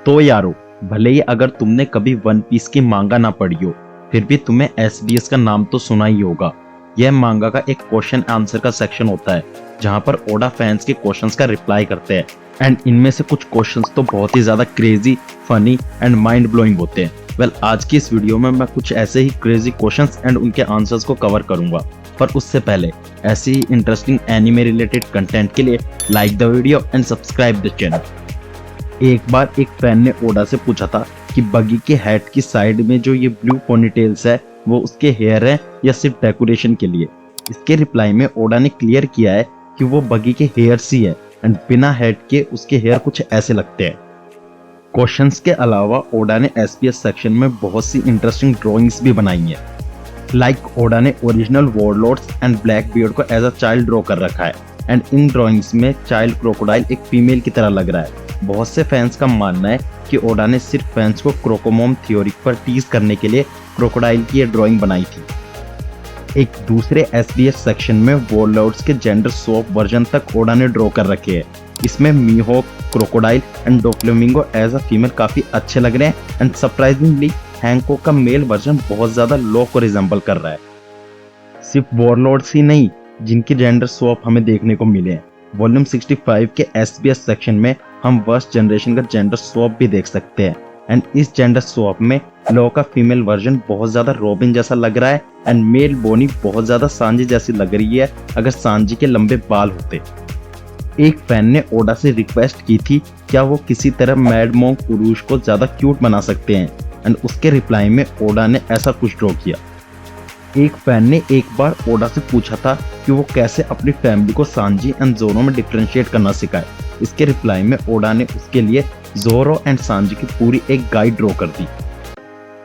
तो यारो, भले ही अगर तुमने कभी वन पीस की मांगा ना पढ़ी हो, फिर भी तुम्हें SBS का नाम तो सुना ही होगा। यह मांगा का एक क्वेश्चन आंसर का सेक्शन होता है जहां पर ओडा फैंस के क्वेश्चंस का रिप्लाई करते हैं। एंड इनमें से कुछ क्वेश्चंस तो बहुत ही ज्यादा crazy, funny and mind blowing होते हैं। वेल, आज की इस वीडियो में मैं कुछ ऐसे ही क्रेजी क्वेश्चंस एंड उनके आंसर्स को कवर करूंगा। पर उससे पहले ऐसी ही इंटरेस्टिंग एनिमे रिलेटेड कंटेंट के लिए like the video and subscribe the channel. एक बार एक फैन ने ओडा से पूछा था कि बगी के हेड की साइड में जो ये ब्लू पोनीटेल्स है वो उसके हेयर है या सिर्फ डेकोरेशन के लिए। इसके रिप्लाई में ओडा ने क्लियर किया है कि वो बगी के हेयर्स ही है एंड बिना हेड के उसके हेयर कुछ ऐसे लगते हैं। क्वेश्चंस के अलावा ओडा ने SBS सेक्शन में बहुत सी इंटरेस्टिंग ड्राइंग्स भी बनाई हैं। लाइक ओडा ने original warlords and black beard को एज अ चाइल्ड ड्रॉ कर रखा है एंड इन ड्राइंग्स में चाइल्ड क्रोकोडाइल एक फीमेल की तरह लग रहा है। बहुत से फैंस का मानना है कि ओडा ने सिर्फ फैंस को क्रोकोमोम थ्योरी पर टीज करने के लिए क्रोकोडाइल की ये ड्राइंग बनाई थी। एक दूसरे SBS सेक्शन में वॉरलॉर्ड्स के जेंडर स्वैप वर्जन तक ओडा ने ड्रॉ कर रखे हैं। इसमें Mihawk, Crocodile and Doflamingo as a female काफी अच्छे लग रहे हैं एंड सरप्राइजिंगली हैंकॉक का मेल वर्जन बहुत ज्यादा लो को रिजेंबल कर रहा है। सिर्फ वॉरलॉर्ड्स ही नहीं जिनकी जेंडर स्वैप हमें देखने को मिले हैं। वॉल्यूम 65 के SBS सेक्शन में हम वर्स्ट जनरेशन का जेंडर स्वैप भी देख सकते हैं एंड इस जेंडर स्वैप में लो का फीमेल वर्जन बहुत ज्यादा रॉबिन जैसा लग रहा है एंड मेल बोनी बहुत ज्यादा सांजी जैसी लग रही है अगर सांजी के लंबे बाल होते। एक फैन ने ओडा से रिक्वेस्ट की थी क्या वो किसी तरह मैड मॉन्क पुरुष को ज्यादा क्यूट बना सकते हैं एंड उसके रिप्लाई में ओडा ने ऐसा कुछ ड्रॉ किया। एक फैन ने एक बार ओडा से पूछा था कि वो कैसे अपनी फैमिली को सांजी एंड जोरो में डिफरेंशिएट करना सिखाए। इसके रिप्लाई में ओडा ने उसके लिए जोरो एंड सांजी की पूरी एक गाइड ड्रॉ कर दी।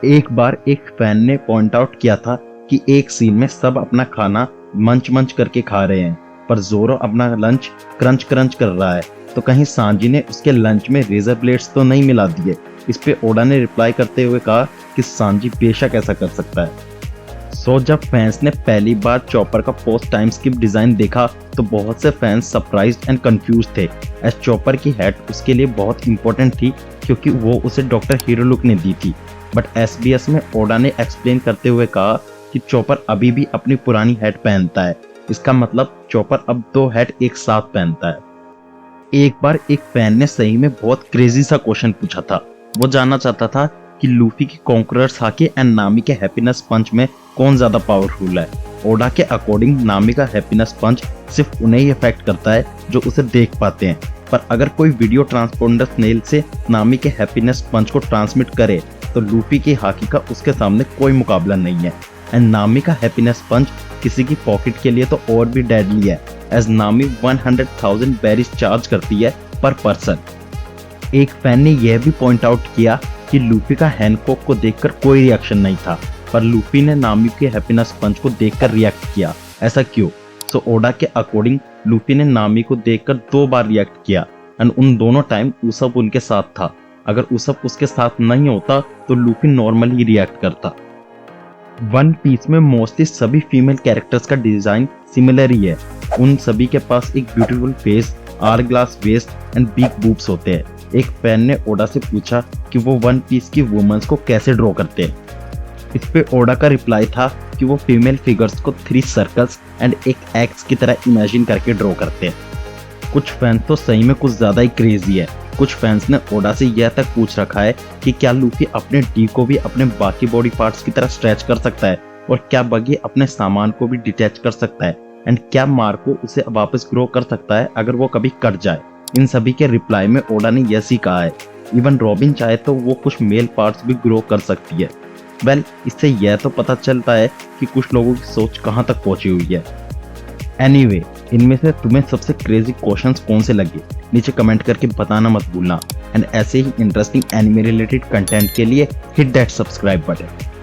एक बार एक फैन ने पॉइंट आउट किया था कि एक सीन में सब अपना खाना मंच मंच करके खा रहे हैं पर जोरो अपना लंच क्रंच क्रंच कर रहा है, तो कहीं सांजी ने उसके लंच में रेजर ब्लेड्स तो नहीं मिला दिए। इस पे ओडा ने रिप्लाई करते हुए कहा कि सांजी बेशक ऐसा कर सकता है। सो जब फैंस ने पहली बार चॉपर का पोस्ट टाइम स्किप डिजाइन देखा तो बहुत से फैंस सरप्राइज्ड एंड कंफ्यूज थे एज चॉपर की हेड उसके लिए बहुत इंपॉर्टेंट थी क्योंकि वो उसे डॉक्टर हीरो लुक ने दी थी। बट SBS में ओडा ने एक्सप्लेन करते हुए कहा कि चॉपर अभी भी अपनी पुरानी हेड पहनता है। इसका मतलब चॉपर अब दो हेड एक साथ पहनता है। एक बार एक फैन ने सही में बहुत क्रेजी सा क्वेश्चन पूछा था। वो जानना चाहता था कि लूफी की कॉन्करर्स हाके एंड नामी के हैप्पीनेस पंच में कौन ज्यादा पावरफुल है। ओडा के अकॉर्डिंग नामी का हैप्पीनेस पंच सिर्फ उन्हें ही इफेक्ट करता है जो उसे देख पाते हैं, पर अगर कोई वीडियो ट्रांसपोंडर स्नेल से नामी के हैप्पीनेस पंच को ट्रांसमिट करे तो लूफी की हाकी का उसके सामने कोई मुकाबला नहीं है। एंड नामी का हैप्पीनेस पंच किसी की पॉकेट के लिए तो और भी डेडली है एज नामी 100,000 बेरीज चार्ज करती है पर पर्सन। एक फैन ने यह भी पॉइंट आउट किया कि लूफी का हैंकॉक को देखकर कोई रिएक्शन नहीं था पर लूफी ने नामी के हैप्पीनेस पंच को देखकर रिएक्ट किया। ऐसा क्यों? सो ओडा के अकॉर्डिंग लूफी ने नामी को देखकर 2 बार रिएक्ट किया एंड उन दोनों टाइम उसप उनके साथ था। अगर उसप उसके साथ नहीं होता तो लूफी नॉर्मल ही रिएक्ट करता। वन पीस में मोस्टली सभी फीमेल कैरेक्टर्स का डिजाइन सिमिलर ही है। उन सभी के पास एक beautiful face, hourglass waist and big boobs होते हैं। एक फैन ने ओडा से पूछा कि वो वन पीस की वुमेन्स को कैसे ड्रॉ करते हैं। इस पे ओडा का रिप्लाई था कि वो फीमेल फिगर्स को 3 सर्कल्स एंड एक एक्स की तरह इमेजिन करके ड्रॉ करते हैं। कुछ फैंस तो सही में कुछ ज्यादा ही क्रेजी है। कुछ फैंस ने ओडा से यह तक पूछ रखा है कि क्या लूफी अपने डी को भी अपने बाकी बॉडी पार्ट्स की तरह स्ट्रेच कर सकता है और क्या बगी अपने सामान को भी डिटैच कर सकता है एंड क्या मार्को उसे वापस ग्रो कर सकता है अगर वो कभी कट जाए। इन सभी के रिप्लाई में ओडा ने यस ही कहा है। इवन रॉबिन चाहे तो वो कुछ मेल पार्ट्स भी ग्रो कर सकती है। वेल, इससे यह तो पता चलता है कि कुछ लोगों की सोच कहां तक पहुंची हुई है। एनीवे, इनमें से तुम्हें सबसे क्रेजी क्वेश्चंस कौन से लगे नीचे कमेंट करके बताना मत भूलना एंड ऐसे ही इंटरेस्टिंग एनिमे रिलेटेड कंटेंट के लिए हिट दैट सब्सक्राइब बटन।